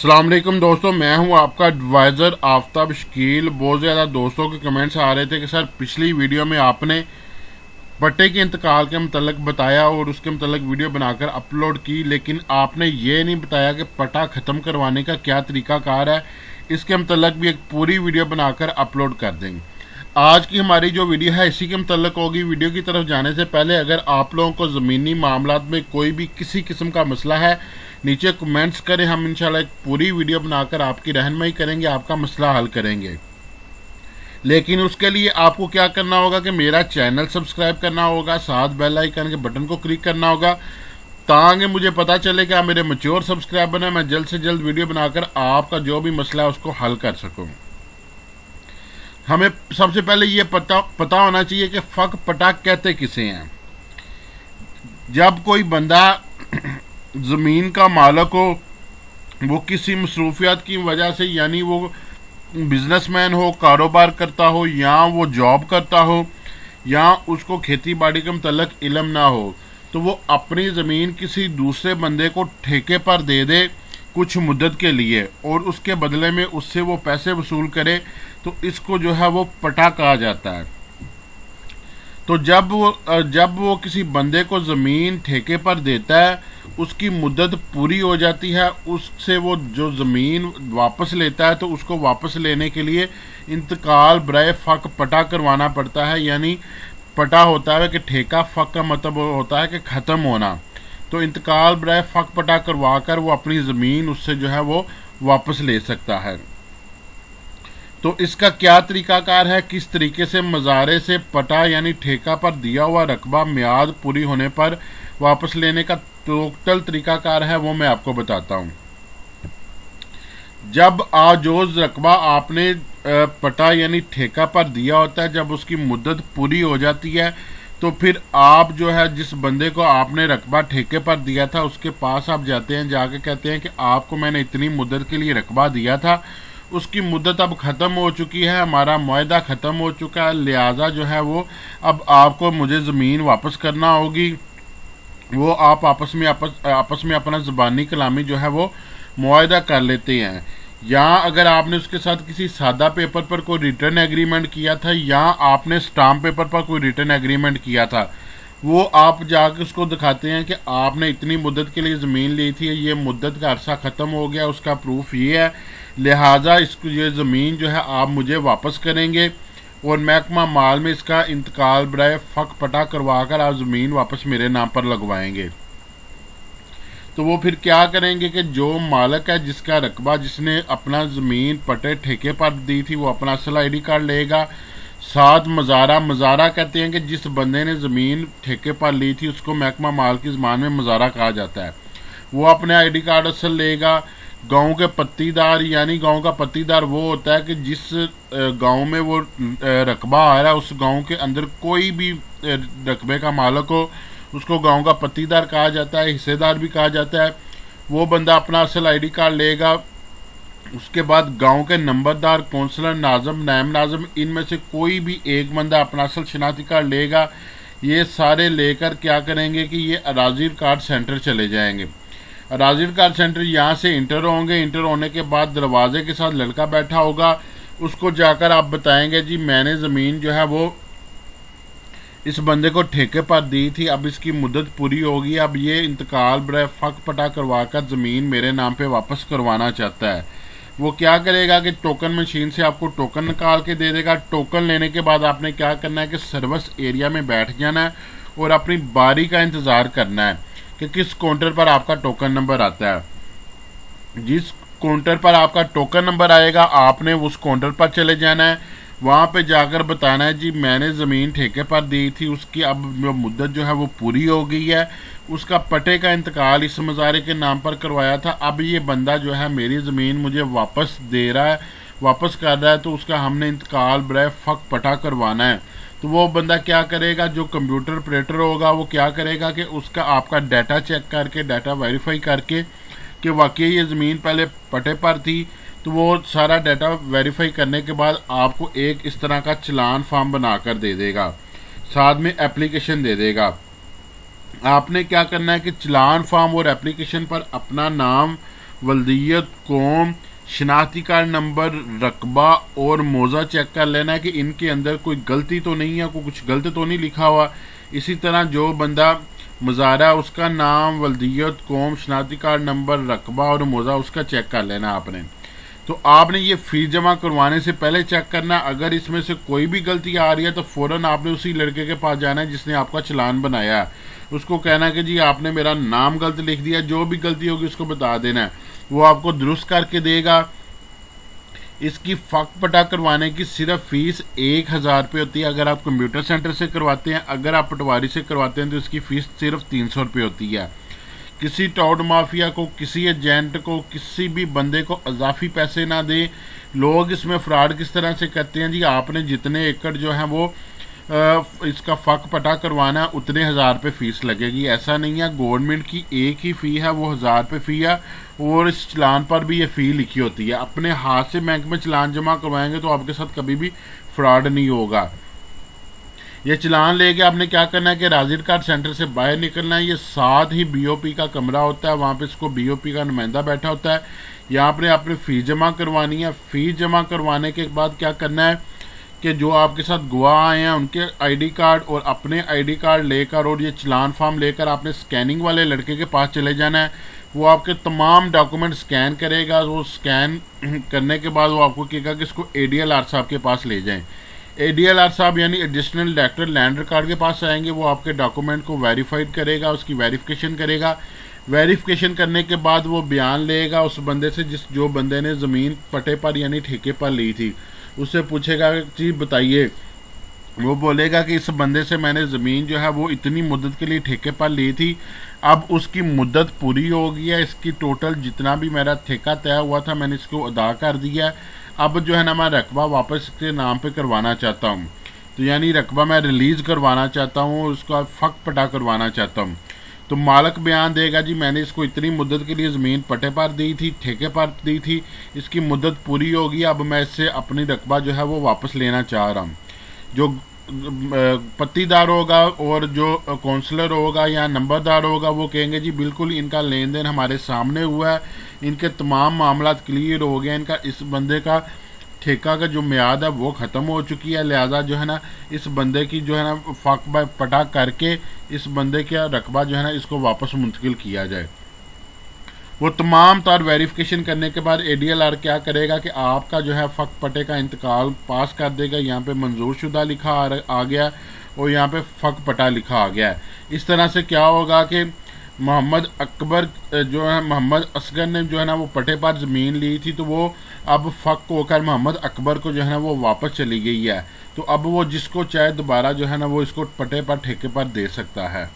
अस्सलाम वालेकुम दोस्तों, मैं हूं आपका एडवाइज़र आफ्ताब शकील। बहुत ज़्यादा दोस्तों के कमेंट्स आ रहे थे कि सर पिछली वीडियो में आपने पट्टे के इंतकाल के मतलब बताया और उसके मतलब वीडियो बनाकर अपलोड की, लेकिन आपने ये नहीं बताया कि पट्टा ख़त्म करवाने का क्या तरीक़ाकार है। इसके मतलब भी एक पूरी वीडियो बनाकर अपलोड कर देंगे। आज की हमारी जो वीडियो है इसी के मतलब होगी। वीडियो की तरफ जाने से पहले अगर आप लोगों को ज़मीनी मामलात में कोई भी किसी किस्म का मसला है, नीचे कमेंट्स करें। हम इंशाल्लाह एक पूरी वीडियो बनाकर आपकी रहनुमाई करेंगे, आपका मसला हल करेंगे। लेकिन उसके लिए आपको क्या करना होगा कि मेरा चैनल सब्सक्राइब करना होगा, साथ बेल आइकन के बटन को क्लिक करना होगा, ताकि मुझे पता चले कि आप मेरे मैच्योर सब्सक्राइबर हैं। मैं जल्द से जल्द वीडियो बनाकर आपका जो भी मसला है उसको हल कर सकूँ। हमें सबसे पहले ये पता होना चाहिए कि फ़क पटा कहते किसे हैं। जब कोई बंदा ज़मीन का मालिक हो, वो किसी मसरूफियात की वजह से, यानी वो बिजनेसमैन हो, कारोबार करता हो, या वो जॉब करता हो, या उसको खेती बाड़ी के मतलब इल्म ना हो, तो वो अपनी ज़मीन किसी दूसरे बंदे को ठेके पर दे दे कुछ मुद्दत के लिए और उसके बदले में उससे वो पैसे वसूल करे, तो इसको जो है वो पटा कहा जाता है। तो जब वो किसी बंदे को ज़मीन ठेके पर देता है, उसकी मुद्दत पूरी हो जाती है, उससे वो जो ज़मीन वापस लेता है, तो उसको वापस लेने के लिए इंतकाल बराए फ़क पटा करवाना पड़ता है। यानी पटा होता है कि ठेका, फ़क का मतलब होता है कि ख़त्म होना। तो इंतकाल बराए फ़क पटा करवा कर वो अपनी ज़मीन उससे जो है वो वापस ले सकता है। तो इसका क्या तरीक़ाकार है, किस तरीके से मज़ारे से पटा यानी ठेका पर दिया हुआ रकबा म्याद पूरी होने पर वापस लेने का टोटल तरीक़ाकार है, वो मैं आपको बताता हूँ। जब जो रकबा आपने पटा यानी ठेका पर दिया होता है, जब उसकी मुद्दत पूरी हो जाती है, तो फिर आप जो है जिस बंदे को आपने रकबा ठेके पर दिया था उसके पास आप जाते हैं, जाके कहते हैं कि आपको मैंने इतनी मुद्दत के लिए रकबा दिया था, उसकी मुद्दत अब ख़त्म हो चुकी है, हमारा मुआहदा ख़त्म हो चुका है, लिहाजा जो है वो अब आपको मुझे ज़मीन वापस करना होगी। वो आप आपस में अपना ज़बानी कलामी जो है वो मुआहदा कर लेते हैं। या अगर आपने उसके साथ किसी सादा पेपर पर कोई रिटर्न एग्रीमेंट किया था, या आपने स्टाम्प पेपर पर कोई रिटर्न एग्रीमेंट किया था, वो आप जाकर उसको दिखाते हैं कि आपने इतनी मुद्दत के लिए ज़मीन ली थी, ये मुद्दत का अरसा ख़त्म हो गया, उसका प्रूफ ये है, लिहाजा इसको ये ज़मीन जो है आप मुझे वापस करेंगे और महकमा माल में इसका इंतकाल बराए फ़क पटा करवा कर आप ज़मीन वापस मेरे नाम पर लगवाएंगे। तो वो फिर क्या करेंगे कि जो मालिक है, जिसका रकबा, जिसने अपना ज़मीन पटे ठेके पर दी थी, वो अपना असल ID कार्ड लेगा, साथ मज़ारा कहते हैं कि जिस बंदे ने ज़मीन ठेके पर ली थी उसको महकमा माल की ज़बान में मज़ारा कहा जाता है। वो अपने ID कार्ड असल लेगा। गांव के पत्तीदार, यानी गांव का पत्तीदार वो होता है कि जिस गांव में वो रकबा आ रहा है, उस गांव के अंदर कोई भी रकबे का मालिक हो, उसको गांव का पत्तीदार कहा जाता है, हिस्सेदार भी कहा जाता है। वो बंदा अपना असल ID कार्ड लेगा। उसके बाद गांव के नंबरदार, कौंसलर, नाज़म, नायब नाज़म, इनमें से कोई भी एक बंदा अपना असल शनाख्ती कार्ड लेगा। ये सारे लेकर क्या करेंगे कि ये अराजी रिकॉर्ड सेंटर चले जाएंगे। अराजी रिकॉर्ड सेंटर यहाँ से इंटर होंगे। इंटर होने के बाद दरवाजे के साथ लड़का बैठा होगा, उसको जाकर आप बताएंगे जी मैंने ज़मीन जो है वो इस बंदे को ठेके पर दी थी, अब इसकी मुद्दत पूरी होगी, अब ये इंतकाल बराए फ़क पटा करवा कर ज़मीन मेरे नाम पे वापस करवाना चाहता है। वो क्या करेगा कि टोकन मशीन से आपको टोकन निकाल के दे देगा। टोकन लेने के बाद आपने क्या करना है कि सर्विस एरिया में बैठ जाना है और अपनी बारी का इंतज़ार करना है कि किस काउंटर पर आपका टोकन नंबर आता है। जिस काउंटर पर आपका टोकन नंबर आएगा, आपने उस काउंटर पर चले जाना है। वहाँ पे जाकर बताना है जी मैंने ज़मीन ठेके पर दी थी, उसकी अब मुद्दत जो है वो पूरी हो गई है, उसका पटे का इंतकाल इस मज़ारे के नाम पर करवाया था, अब ये बंदा जो है मेरी ज़मीन मुझे वापस दे रहा है, वापस कर रहा है, तो उसका हमने इंतकाल बराए फ़क पटा करवाना है। तो वो बंदा क्या करेगा, जो कंप्यूटर ऑपरेटर होगा, वो क्या करेगा कि उसका आपका डाटा चेक करके, डाटा वेरीफाई करके कि वाकई ये ज़मीन पहले पटे पर थी, तो वो सारा डाटा वेरीफाई करने के बाद आपको एक इस तरह का चलान फॉर्म बनाकर दे देगा, साथ में एप्लीकेशन दे देगा। आपने क्या करना है कि चलान फॉर्म और एप्लीकेशन पर अपना नाम वल्दियत कौम, शनाख्ती कार्ड नंबर, रकबा और मौजा चेक कर लेना है कि इनके अंदर कोई गलती तो नहीं है, कोई कुछ गलत तो नहीं लिखा हुआ। इसी तरह जो बंदा मज़ारा, उसका नाम, वल्दियत कौम, शनाख्ती कार्ड नंबर, रकबा और मौजा उसका चेक कर लेना आपने। तो आपने ये फीस जमा करवाने से पहले चेक करना। अगर इसमें से कोई भी गलती आ रही है तो फ़ौरन आपने उसी लड़के के पास जाना है जिसने आपका चालान बनाया है। उसको कहना है कि जी आपने मेरा नाम गलत लिख दिया, जो भी गलती होगी उसको बता देना है, वो आपको दुरुस्त करके देगा। इसकी फ़क पटा करवाने की सिर्फ फ़ीस 1000 रुपये होती है अगर आप कंप्यूटर सेंटर से करवाते हैं। अगर आप पटवारी से करवाते हैं तो इसकी फ़ीस सिर्फ 300 रुपये होती है। किसी टॉड माफिया को, किसी एजेंट को, किसी भी बंदे को इजाफी पैसे ना दें। लोग इसमें फ्रॉड किस तरह से करते हैं जी, आपने जितने एकड़ जो है वो इसका फ़क पटा करवाना उतने 1000 रुपये फ़ीस लगेगी। ऐसा नहीं है, गवर्नमेंट की एक ही फ़ी है, वो 1000 रुपये फ़ी है और इस चलान पर भी ये फ़ी लिखी होती है। अपने हाथ से बैंक में चलान जमा करवाएंगे तो आपके साथ कभी भी फ्रॉड नहीं होगा। ये चलान लेके आपने क्या करना है कि राजिर कार्ड सेंटर से बाहर निकलना है। ये साथ ही बीओपी का कमरा होता है, वहाँ पे इसको बीओपी का नुमाइंदा बैठा होता है। यहाँ पर आपने फ़ीस जमा करवानी है। फ़ीस जमा करवाने के बाद क्या करना है कि जो आपके साथ गवाह आए हैं उनके आईडी कार्ड और अपने आईडी कार्ड लेकर और ये चलान फॉर्म लेकर आपने स्कैनिंग वाले लड़के के पास चले जाना है। वो आपके तमाम डॉक्यूमेंट स्कैन करेगा। वो स्कैन करने के बाद वो आपको कहेगा कि इसको ADLR साहब के पास ले जाएं। ADLR साहब यानी एडिशनल डायरेक्टर लैंड रिकॉर्ड के पास आएंगे। वो आपके डॉक्यूमेंट को वेरीफाइड करेगा, उसकी वेरिफिकेशन करेगा। वेरिफिकेशन करने के बाद वो बयान लेगा उस बंदे से जो बंदे ने ज़मीन पटे पर यानी ठेके पर ली थी। उससे पूछेगा जी बताइए, वो बोलेगा कि इस बंदे से मैंने ज़मीन जो है वो इतनी मुद्दत के लिए ठेके पर ली थी, अब उसकी मुद्दत पूरी हो गई है, इसकी टोटल जितना भी मेरा ठेका तय हुआ था मैंने इसको अदा कर दिया है। अब जो है ना मैं रकबा वापस इसके नाम पे करवाना चाहता हूँ। तो यानी रकबा मैं रिलीज़ करवाना चाहता हूँ, उसका फ़क पटा करवाना चाहता हूँ। तो मालक बयान देगा जी मैंने इसको इतनी मुद्दत के लिए ज़मीन पटे पर दी थी, ठेके पर दी थी, इसकी मुद्दत पूरी होगी, अब मैं इससे अपनी रकबा जो है वो वापस लेना चाह रहा हूँ। जो पत्तीदार होगा और जो काउंसलर होगा या नंबरदार होगा वो कहेंगे जी बिल्कुल इनका लेन देन हमारे सामने हुआ है, इनके तमाम मामला क्लियर हो गए, इनका इस बंदे का ठेका का जो मियाद है वो ख़त्म हो चुकी है, लिहाजा जो है ना इस बंदे की जो है ना फ़क पटा करके इस बंदे का रकबा जो है ना इसको वापस मुंतकिल किया जाए। वो तमाम तार वेरिफिकेशन करने के बाद ADLR क्या करेगा कि आपका जो है फ़क पटे का इंतकाल पास कर देगा। यहाँ पे मंजूर शुदा लिखा आ गया और यहाँ पे फ़क पटा लिखा आ गया है। इस तरह से क्या होगा कि मोहम्मद अकबर जो है, मोहम्मद असगर ने जो है ना वो पटे पर ज़मीन ली थी, तो वो अब फ़क होकर मोहम्मद अकबर को जो है ना वो वापस चली गई है। तो अब वो जिसको चाहे दोबारा जो है ना वो इसको पटे पर ठेके पर दे सकता है।